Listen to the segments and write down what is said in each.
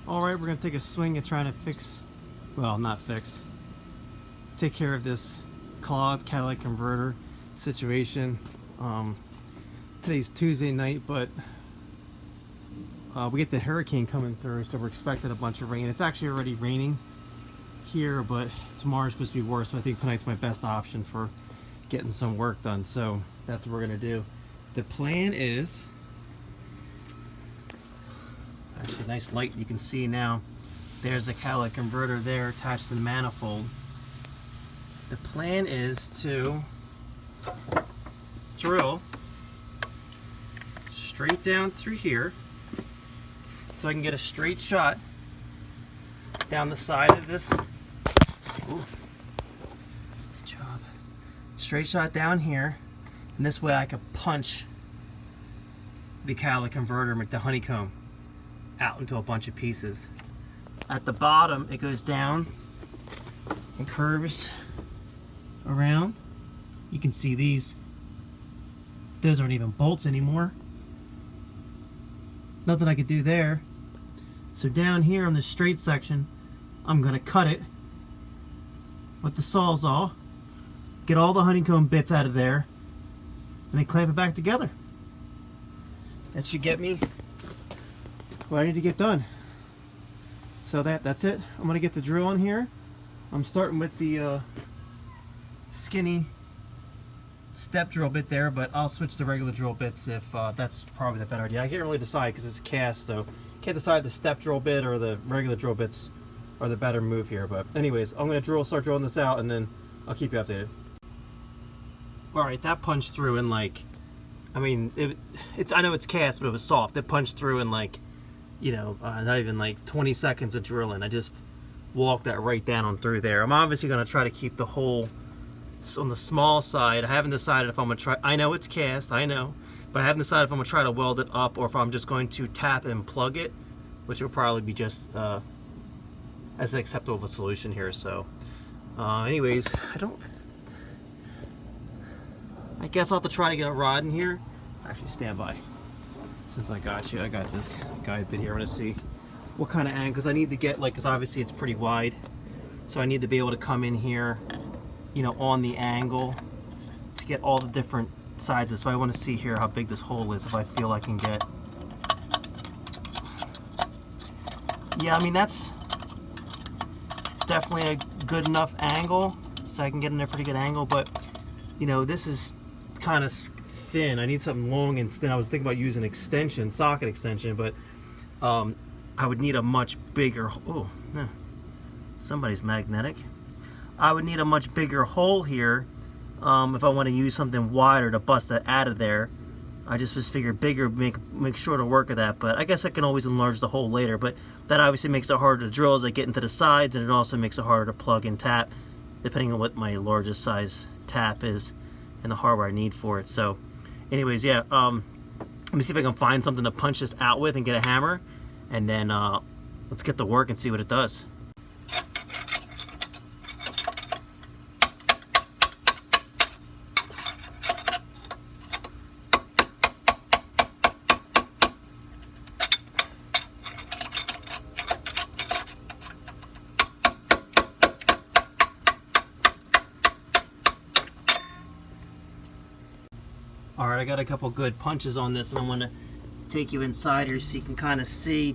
Alright, we're going to take a swing at trying to fix, well, not fix, take care of this clogged catalytic converter situation. Today's Tuesday night, but we get the hurricane coming through, so we're expecting a bunch of rain. It's actually already raining here, but tomorrow's supposed to be worse, so I think tonight's my best option for getting some work done. So that's what we're going to do. The plan is, actually nice light you can see now, there's a catalytic converter there attached to the manifold. The plan is to drill straight down through here so I can get a straight shot down the side of this. Ooh, good job. Straight shot down here, and this way I can punch the catalytic converter with the honeycomb out into a bunch of pieces. At the bottom it goes down and curves around. You can see those aren't even bolts anymore. Nothing I could do there. So down here on the straight section, I'm going to cut it with the Sawzall, get all the honeycomb bits out of there, and then clamp it back together. That should get me what I need to get done. So that's it. I'm going to get the drill on here. I'm starting with the skinny step drill bit there, but I'll switch to regular drill bits if that's probably the better idea. I can't really decide because it's a cast, so can't decide the step drill bit or the regular drill bits are the better move here. But anyways, I'm going to start drilling this out, and then I'll keep you updated. Alright, that punched through in like, I mean, I know it's cast, but it was soft. It punched through in like, you know, not even like 20 seconds of drilling. I just walked that right down on through there. I'm obviously going to try to keep the hole on the small side. I haven't decided if I'm going to try, I know it's cast, I know, but I haven't decided if I'm going to try to weld it up or if I'm just going to tap and plug it, which will probably be just as an acceptable solution here. So anyways, I guess I'll have to try to get a rod in here. Actually, stand by. Since I got you, I got this guide bit here. I want to see what kind of angle, because I need to get, like, because obviously it's pretty wide, so I need to be able to come in here, you know, on the angle to get all the different sizes. So I want to see here how big this hole is, if I feel I can get. Yeah, I mean, that's definitely a good enough angle, so I can get in a pretty good angle, but, you know, this is kind of thin. I need something long and thin. I was thinking about using extension, socket extension, but I would need a much bigger, somebody's magnetic. I would need a much bigger hole here if I want to use something wider to bust that out of there. I just figured bigger, make shorter work of that, but I guess I can always enlarge the hole later. But that obviously makes it harder to drill as I get into the sides, and it also makes it harder to plug and tap, depending on what my largest size tap is and the hardware I need for it. So anyways, yeah, let me see if I can find something to punch this out with and get a hammer, and then let's get to work and see what it does. Alright, I got a couple good punches on this, and I want to take you inside here so you can kind of see.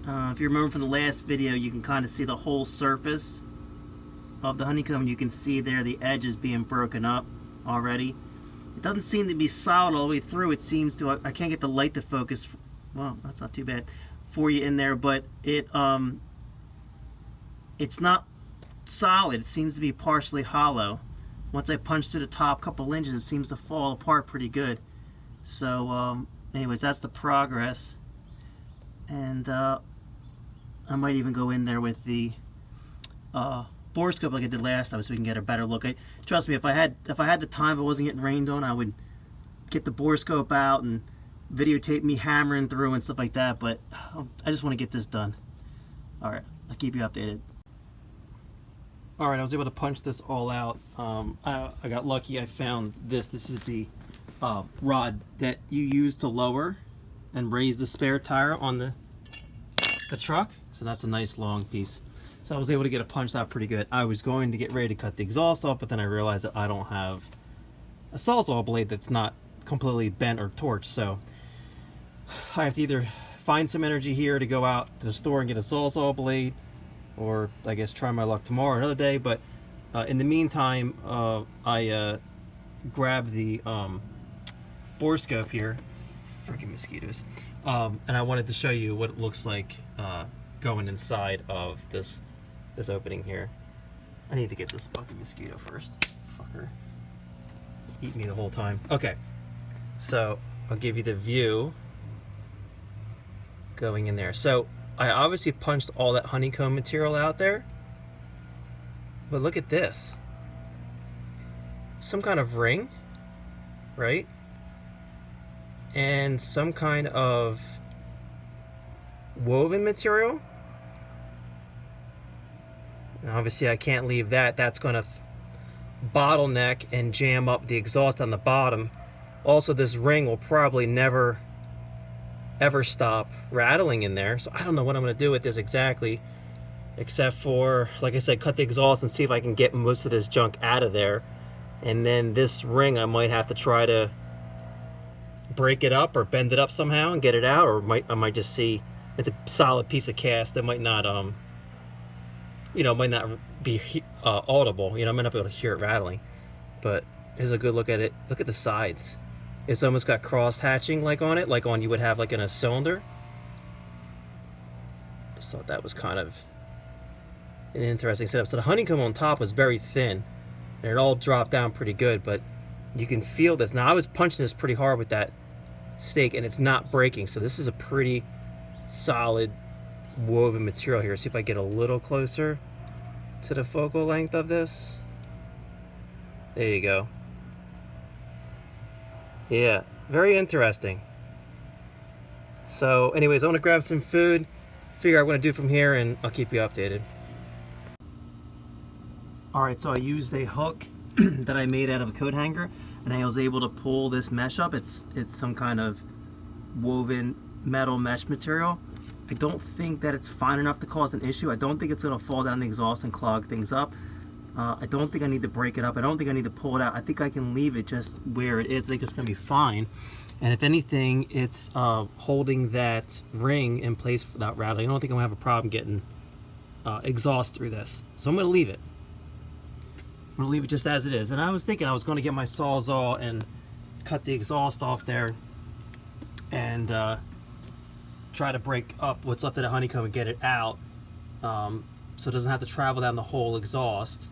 If you remember from the last video, you can kind of see the whole surface of the honeycomb. You can see there the edges being broken up already. It doesn't seem to be solid all the way through. It seems to, I can't get the light to focus, well, that's not too bad for you in there, but it's not solid. It seems to be partially hollow. Once I punch through the top couple inches, it seems to fall apart pretty good. So anyways, that's the progress. And I might even go in there with the borescope like I did last time, so we can get a better look. Trust me, if I had the time, if it wasn't getting rained on, I would get the borescope out and videotape me hammering through and stuff like that. But I just want to get this done. All right, I'll keep you updated. Alright, I was able to punch this all out. I got lucky. I found this. This is the rod that you use to lower and raise the spare tire on the the truck. So that's a nice long piece. So I was able to get it punched out pretty good. I was going to get ready to cut the exhaust off, but then I realized that I don't have a Sawzall blade that's not completely bent or torched. So I have to either find some energy here to go out to the store and get a Sawzall blade, or I guess try my luck tomorrow, another day. But in the meantime, I grabbed the bore scope here. Freaking mosquitoes. And I wanted to show you what it looks like going inside of this opening here. I need to get this fucking mosquito first. Fucker. Eat me the whole time. Okay. So I'll give you the view going in there. So I obviously punched all that honeycomb material out there. But look at this. Some kind of ring, right? And some kind of woven material. And obviously I can't leave that. That's going to bottleneck and jam up the exhaust on the bottom. Also, this ring will probably never ever stop rattling in there. So I don't know what I'm going to do with this exactly, except for, like I said, cut the exhaust and see if I can get most of this junk out of there. And then this ring, I might have to try to break it up or bend it up somehow and get it out, or I might just see it's a solid piece of cast that might not might not be audible. I might not be able to hear it rattling. But here's a good look at it. Look at the sides. It's almost got cross hatching like on it, like on you would have like in a cylinder. Just thought that was kind of an interesting setup. So the honeycomb on top was very thin and it all dropped down pretty good, but you can feel this. Now I was punching this pretty hard with that stake and it's not breaking, so this is a pretty solid woven material here. See if I get a little closer to the focal length of this. There you go. Yeah, very interesting. So anyways, I'm gonna grab some food, figure out what I'm gonna do from here, and I'll keep you updated. Alright, so I used a hook that I made out of a coat hanger, and I was able to pull this mesh up. It's some kind of woven metal mesh material. I don't think that it's fine enough to cause an issue. I don't think it's going to fall down the exhaust and clog things up. I don't think I need to break it up. I don't think I need to pull it out. I think I can leave it just where it is. I think it's going to be fine. And if anything, it's holding that ring in place without rattling. I don't think I'm going to have a problem getting exhaust through this. So I'm going to leave it. I'm going to leave it just as it is. And I was thinking I was going to get my Sawzall and cut the exhaust off there and try to break up what's left of the honeycomb and get it out, so it doesn't have to travel down the whole exhaust.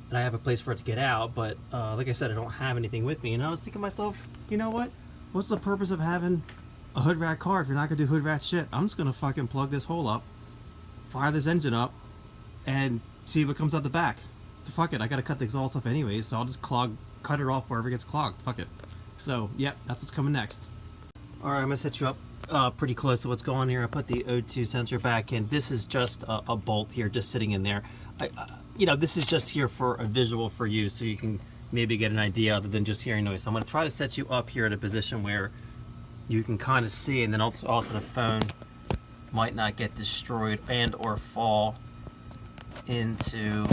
And I have a place for it to get out, but like I said, I don't have anything with me. And I was thinking to myself, you know what? What's the purpose of having a hood rat car if you're not going to do hood rat shit? I'm just going to fucking plug this hole up, fire this engine up, and see what comes out the back. Fuck it, I got to cut the exhaust off anyways, so I'll just cut it off wherever it gets clogged. Fuck it. So, yep, that's what's coming next. Alright, I'm going to set you up pretty close to what's going on here. I put the O2 sensor back in. This is just a bolt here, just sitting in there. This is just here for a visual for you, so you can maybe get an idea other than just hearing noise. So I'm going to try to set you up here at a position where you can kind of see, and then also the phone might not get destroyed and or fall into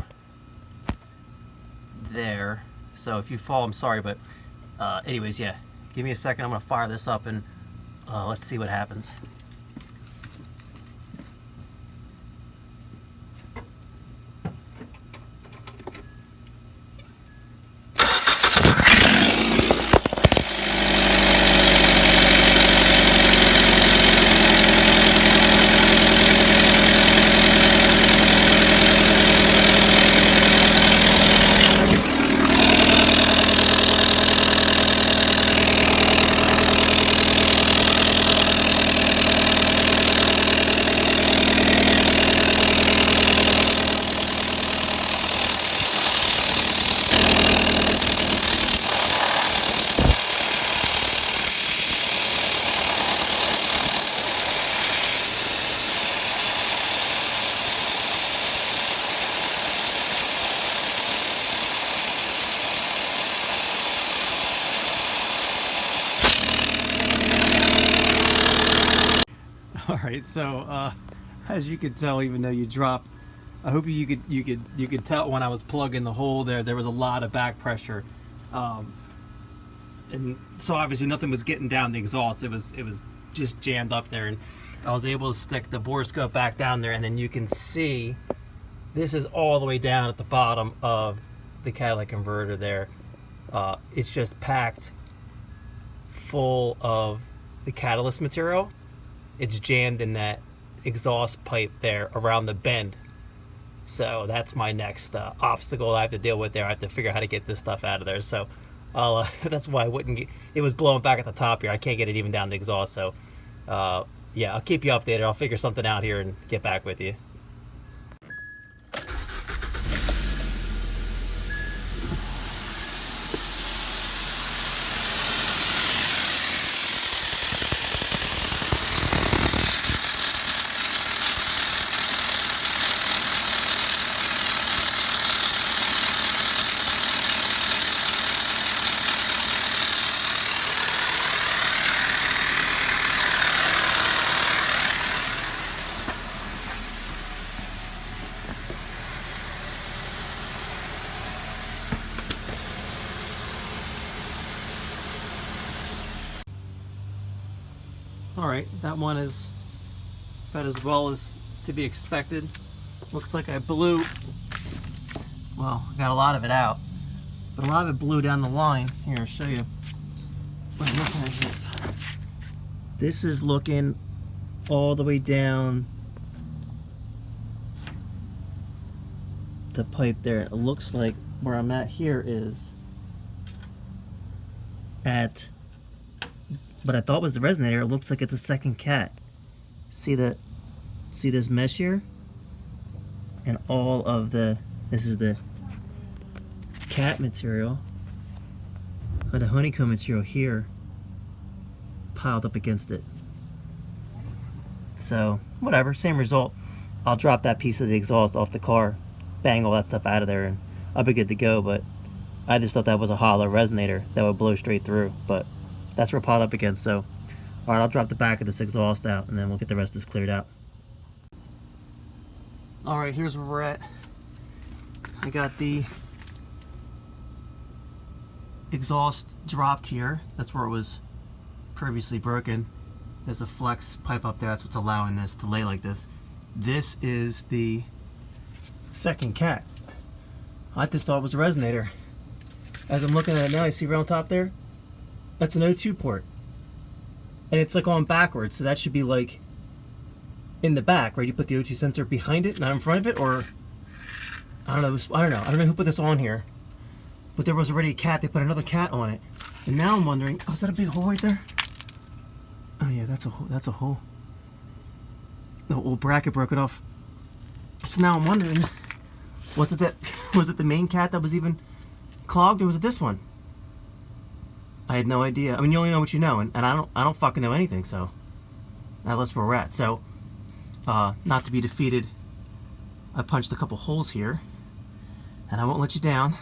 there. So if you fall, I'm sorry, but anyways, yeah, give me a second. I'm going to fire this up and let's see what happens. right, so as you could tell, even though you dropped, I hope you could tell when I was plugging the hole there was a lot of back pressure, and so obviously nothing was getting down the exhaust. It was just jammed up there, and I was able to stick the borescope back down there, and then you can see this is all the way down at the bottom of the catalytic converter there. It's just packed full of the catalyst material. It's jammed in that exhaust pipe there around the bend. So that's my next obstacle I have to deal with there. I have to figure out how to get this stuff out of there. So I'll, that's why I wouldn't get, it was blowing back at the top here. I can't get it even down the exhaust. So yeah, I'll keep you updated. I'll figure something out here and get back with you. Alright, that one is about as well as to be expected. Looks like I blew, well, got a lot of it out, but a lot of it blew down the line. Here, I'll show you what I'm looking at here. This is looking all the way down the pipe there. It looks like where I'm at here is at what I thought was the resonator. It looks like it's a second cat. See this mesh here? And all of the, this is the cat material, or the honeycomb material here, piled up against it. So, whatever, same result. I'll drop that piece of the exhaust off the car, bang all that stuff out of there, and I'll be good to go. But I just thought that was a hollow resonator that would blow straight through, but that's where it piled up against. So, alright, I'll drop the back of this exhaust out, and then we'll get the rest of this cleared out. Alright, here's where we're at. I got the exhaust dropped here. That's where it was previously broken. There's a flex pipe up there. That's what's allowing this to lay like this. This is the second cat. I just thought it was a resonator. As I'm looking at it now, you see right on top there? That's an O2 port. And it's like on backwards, so that should be like in the back, right? You put the O2 sensor behind it, not in front of it, or I don't know who put this on here. But there was already a cat, they put another cat on it. And now I'm wondering, oh, is that a big hole right there? Oh yeah, that's a hole. The old bracket broke it off. So now I'm wondering, was it the main cat that was even clogged, or was it this one? I had no idea. I mean, you only know what you know, and I don't fucking know anything, so that's where we're at. So, not to be defeated, I punched a couple holes here, and I won't let you down.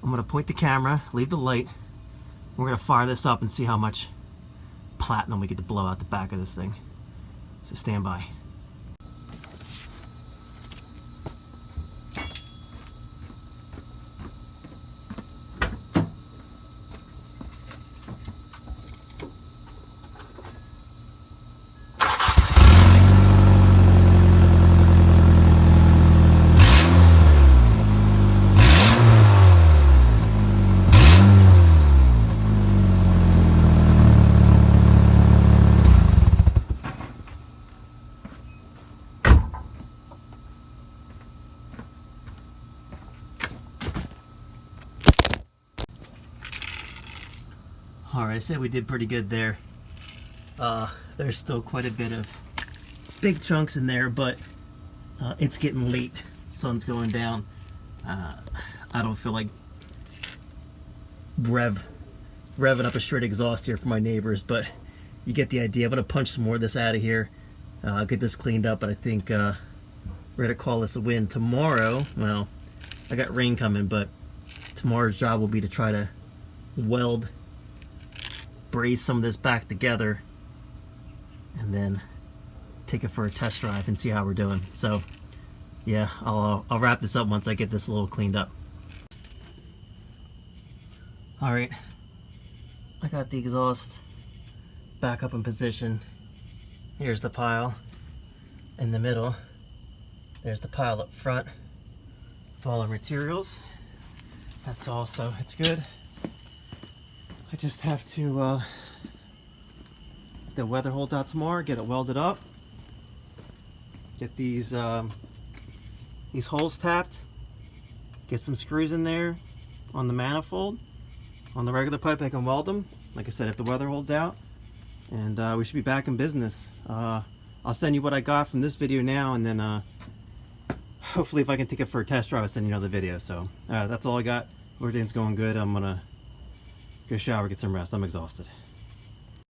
I'm gonna point the camera, leave the light. We're gonna fire this up and see how much platinum we get to blow out the back of this thing. So stand by. Alright, I said we did pretty good there. There's still quite a bit of big chunks in there, but it's getting late. The sun's going down. I don't feel like revving up a straight exhaust here for my neighbors, but you get the idea. I'm going to punch some more of this out of here. Get this cleaned up, but I think we're going to call this a win. Tomorrow, well, I got rain coming, but tomorrow's job will be to try to brace some of this back together, and then take it for a test drive and see how we're doing. So yeah, I'll wrap this up once I get this a little cleaned up. All right, I got the exhaust back up in position. Here's the pile in the middle. There's the pile up front of all our materials. That's all, so it's good. I just have to, if the weather holds out tomorrow, get it welded up. Get these holes tapped. Get some screws in there on the manifold. On the regular pipe, I can weld them. Like I said, if the weather holds out. And we should be back in business. I'll send you what I got from this video now, and then hopefully if I can take it for a test drive, I'll send you another video. So that's all I got. Everything's going good. I'm gonna go shower, get some rest. I'm exhausted.